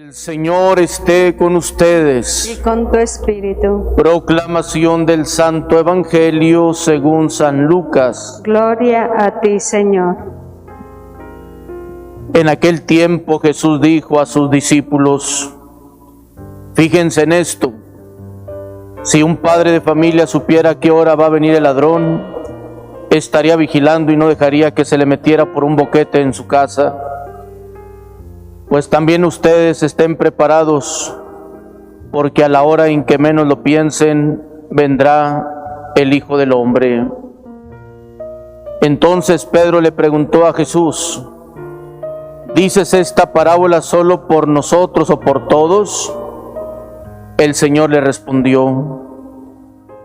El Señor esté con ustedes. Y con tu espíritu. Proclamación del Santo Evangelio según San Lucas. Gloria a ti, Señor. En aquel tiempo Jesús dijo a sus discípulos: fíjense en esto, si un padre de familia supiera a qué hora va a venir el ladrón, estaría vigilando y no dejaría que se le metiera por un boquete en su casa. Pues también ustedes estén preparados, porque a la hora en que menos lo piensen, vendrá el Hijo del Hombre. Entonces Pedro le preguntó a Jesús: ¿dices esta parábola solo por nosotros o por todos? El Señor le respondió: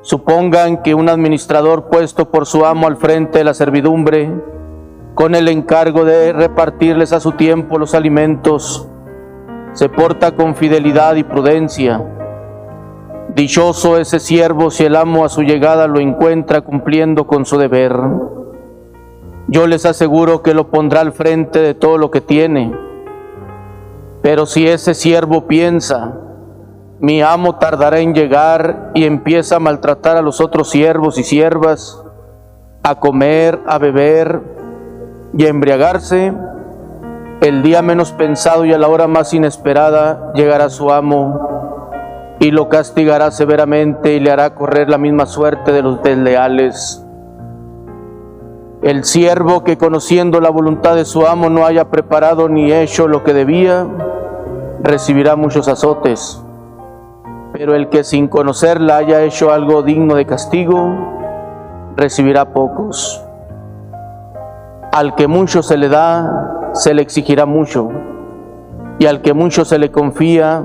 supongan que un administrador puesto por su amo al frente de la servidumbre, con el encargo de repartirles a su tiempo los alimentos, se porta con fidelidad y prudencia. Dichoso ese siervo si el amo a su llegada lo encuentra cumpliendo con su deber. Yo les aseguro que lo pondrá al frente de todo lo que tiene. Pero si ese siervo piensa: mi amo tardará en llegar, y empieza a maltratar a los otros siervos y siervas, a comer, a beber y a embriagarse, el día menos pensado y a la hora más inesperada llegará su amo y lo castigará severamente y le hará correr la misma suerte de los desleales. El siervo que, conociendo la voluntad de su amo, no haya preparado ni hecho lo que debía, recibirá muchos azotes. Pero el que sin conocerla haya hecho algo digno de castigo, recibirá pocos. Al que mucho se le da, se le exigirá mucho, y al que mucho se le confía,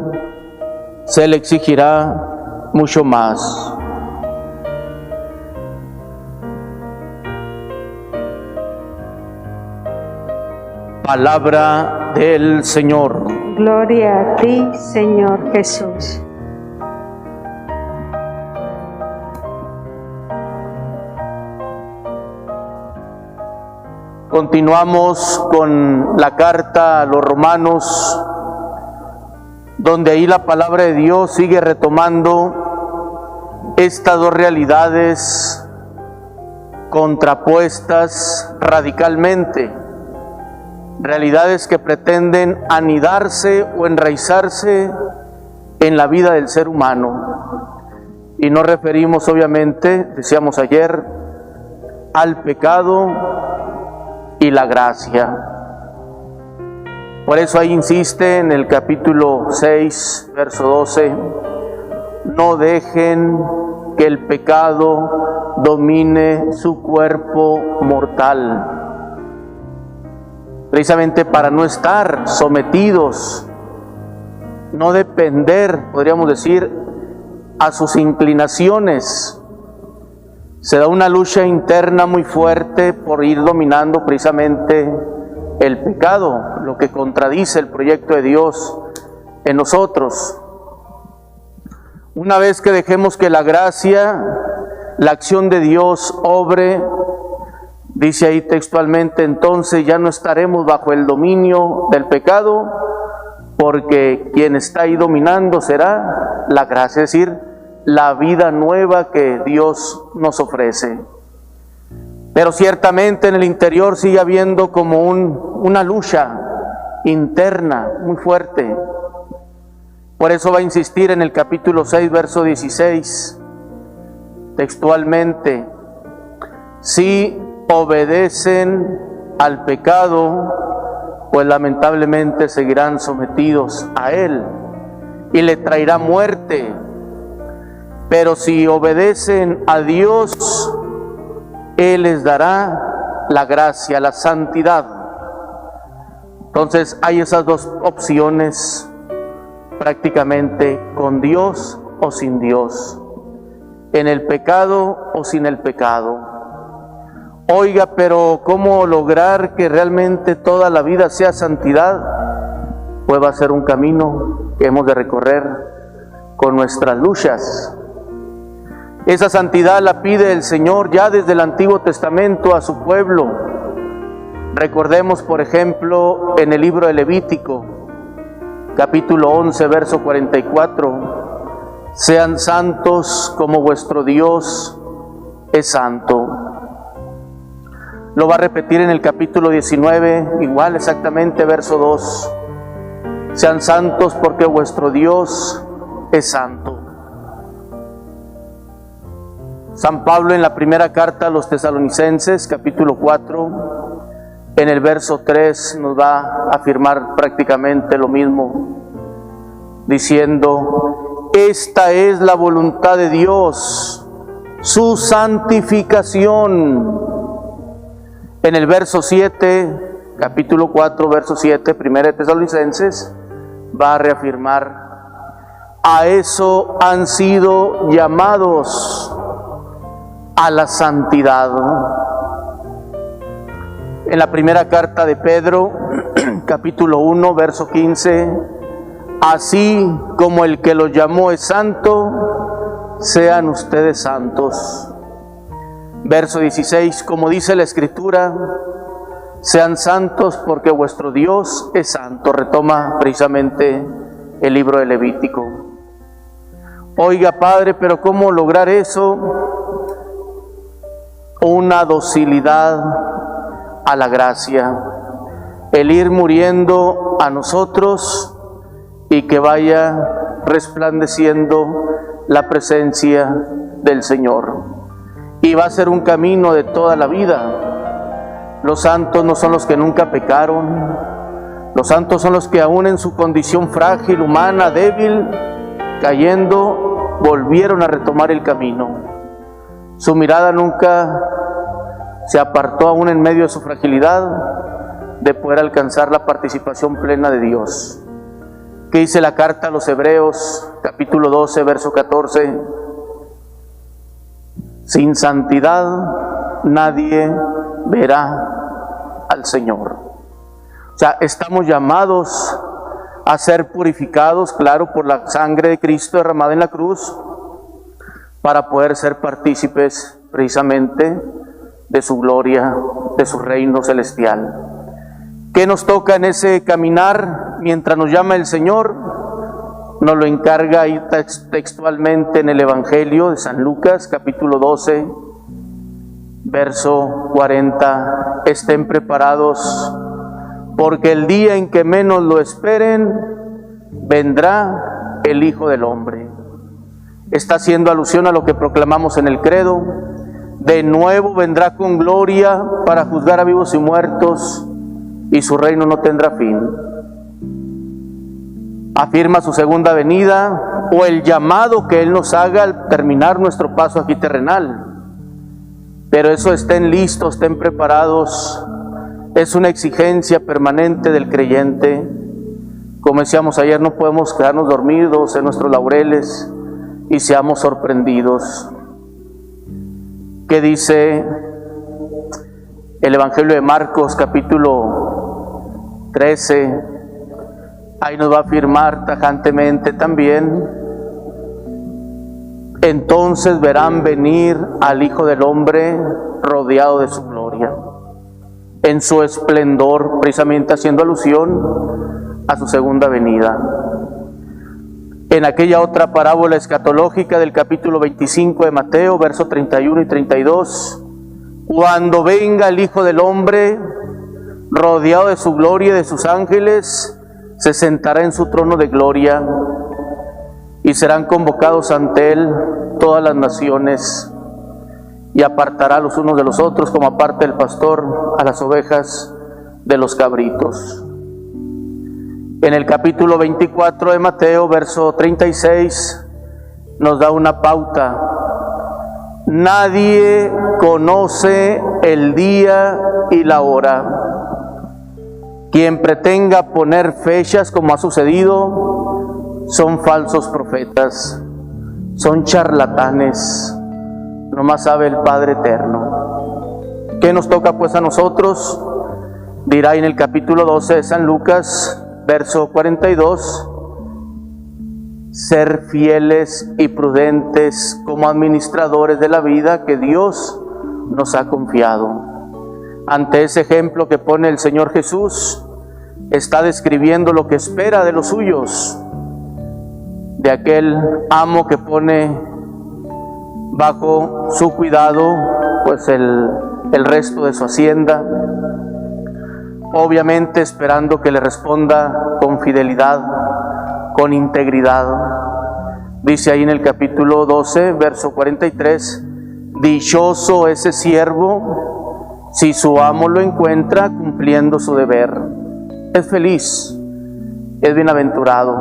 se le exigirá mucho más. Palabra del Señor. Gloria a ti, Señor Jesús. Continuamos con la carta a los Romanos, donde ahí la palabra de Dios sigue retomando estas dos realidades contrapuestas radicalmente, realidades que pretenden anidarse o enraizarse en la vida del ser humano. Y nos referimos, obviamente, decíamos ayer, al pecado y la gracia. Por eso ahí insiste en el capítulo 6, verso 12: no dejen que el pecado domine su cuerpo mortal. Precisamente para no estar sometidos, no depender, podríamos decir, a sus inclinaciones. Se da una lucha interna muy fuerte por ir dominando precisamente el pecado, lo que contradice el proyecto de Dios en nosotros. Una vez que dejemos que la gracia, la acción de Dios obre, dice ahí textualmente, entonces ya no estaremos bajo el dominio del pecado, porque quien está ahí dominando será la gracia, es decir, la vida nueva que Dios nos ofrece. Pero ciertamente en el interior sigue habiendo como una lucha interna muy fuerte. Por eso va a insistir en el capítulo 6, verso 16, textualmente: si obedecen al pecado, pues lamentablemente seguirán sometidos a él y le traerá muerte. Pero si obedecen a Dios, Él les dará la gracia, la santidad. Entonces hay esas dos opciones, prácticamente, con Dios o sin Dios, en el pecado o sin el pecado. Oiga, pero ¿cómo lograr que realmente toda la vida sea santidad? Pues va a ser un camino que hemos de recorrer con nuestras luchas. Esa santidad la pide el Señor ya desde el Antiguo Testamento a su pueblo. Recordemos, por ejemplo, en el libro de Levítico, capítulo 11, verso 44, sean santos como vuestro Dios es santo. Lo va a repetir en el capítulo 19, igual exactamente, verso 2, sean santos porque vuestro Dios es santo. San Pablo en la primera carta a los Tesalonicenses, capítulo 4, en el verso 3 nos va a afirmar prácticamente lo mismo, diciendo: esta es la voluntad de Dios, su santificación. En el verso 7, capítulo 4, verso 7, primera de Tesalonicenses, va a reafirmar: a eso han sido llamados, a la santidad. En la primera carta de Pedro, capítulo 1, verso 15, así como el que los llamó es santo, sean ustedes santos. Verso 16, como dice la Escritura, sean santos porque vuestro Dios es santo. Retoma precisamente el libro de Levítico. Oiga, Padre, pero ¿cómo lograr eso? Una docilidad a la gracia, el ir muriendo a nosotros y que vaya resplandeciendo la presencia del Señor. Y va a ser un camino de toda la vida. Los santos no son los que nunca pecaron, los santos son los que aún en su condición frágil, humana, débil, cayendo, volvieron a retomar el camino. Su mirada nunca se apartó, aún en medio de su fragilidad, de poder alcanzar la participación plena de Dios. ¿Qué dice la carta a los Hebreos, capítulo 12, verso 14? Sin santidad nadie verá al Señor. O sea, estamos llamados a ser purificados, claro, por la sangre de Cristo derramada en la cruz, para poder ser partícipes precisamente de su gloria, de su reino celestial. ¿Qué nos toca en ese caminar mientras nos llama el Señor? Nos lo encarga ahí textualmente en el Evangelio de San Lucas, capítulo 12, verso 40. Estén preparados, porque el día en que menos lo esperen, vendrá el Hijo del Hombre. Está haciendo alusión a lo que proclamamos en el credo: de nuevo vendrá con gloria para juzgar a vivos y muertos, y su reino no tendrá fin. Afirma su segunda venida o el llamado que Él nos haga al terminar nuestro paso aquí terrenal. Pero eso, estén listos, estén preparados, es una exigencia permanente del creyente. Como decíamos ayer, no podemos quedarnos dormidos en nuestros laureles y seamos sorprendidos. ¿Qué dice el Evangelio de Marcos, capítulo 13? Ahí nos va a afirmar tajantemente también: entonces verán venir al Hijo del Hombre rodeado de su gloria, en su esplendor, precisamente haciendo alusión a su segunda venida. En aquella otra parábola escatológica del capítulo 25 de Mateo, versos 31 y 32, cuando venga el Hijo del Hombre rodeado de su gloria y de sus ángeles, se sentará en su trono de gloria y serán convocados ante Él todas las naciones, y apartará los unos de los otros, como aparta el pastor a las ovejas de los cabritos. En el capítulo 24 de Mateo, verso 36, nos da una pauta: nadie conoce el día y la hora. Quien pretenda poner fechas, como ha sucedido, son falsos profetas, son charlatanes. Nomás sabe el Padre Eterno. ¿Qué nos toca pues a nosotros? Dirá en el capítulo 12 de San Lucas, verso 42, ser fieles y prudentes como administradores de la vida que Dios nos ha confiado. Ante ese ejemplo que pone el Señor Jesús, está describiendo lo que espera de los suyos, de aquel amo que pone bajo su cuidado pues el resto de su hacienda, obviamente esperando que le responda con fidelidad, con integridad. Dice ahí en el capítulo 12, verso 43, dichoso ese siervo si su amo lo encuentra cumpliendo su deber. Es feliz, es bienaventurado.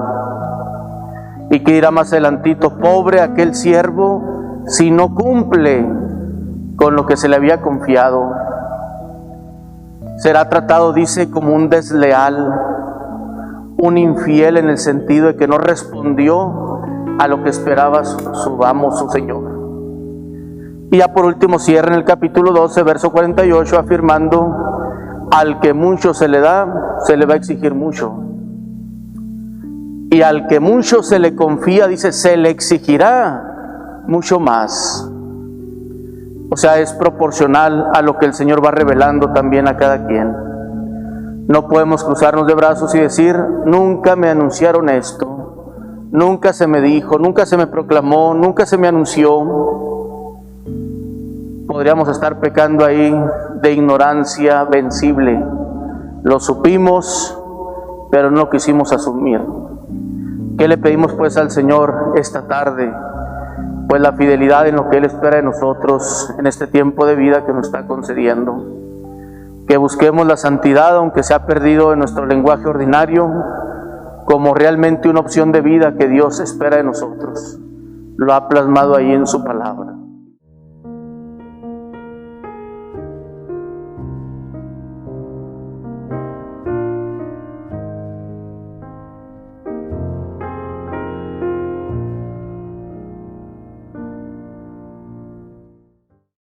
Y que dirá más adelantito, pobre aquel siervo si no cumple con lo que se le había confiado. Será tratado, dice, como un desleal, un infiel, en el sentido de que no respondió a lo que esperaba su amo, su Señor. Y ya por último cierra en el capítulo 12, verso 48, afirmando, al que mucho se le da, se le va a exigir mucho. Y al que mucho se le confía, dice, se le exigirá mucho más. O sea, es proporcional a lo que el Señor va revelando también a cada quien. No podemos cruzarnos de brazos y decir, nunca me anunciaron esto, nunca se me dijo, nunca se me proclamó, nunca se me anunció. Podríamos estar pecando ahí de ignorancia vencible. Lo supimos, pero no quisimos asumir. ¿Qué le pedimos pues al Señor esta tarde? Pues la fidelidad en lo que Él espera de nosotros en este tiempo de vida que nos está concediendo. Que busquemos la santidad, aunque se ha perdido en nuestro lenguaje ordinario, como realmente una opción de vida que Dios espera de nosotros. Lo ha plasmado ahí en su palabra.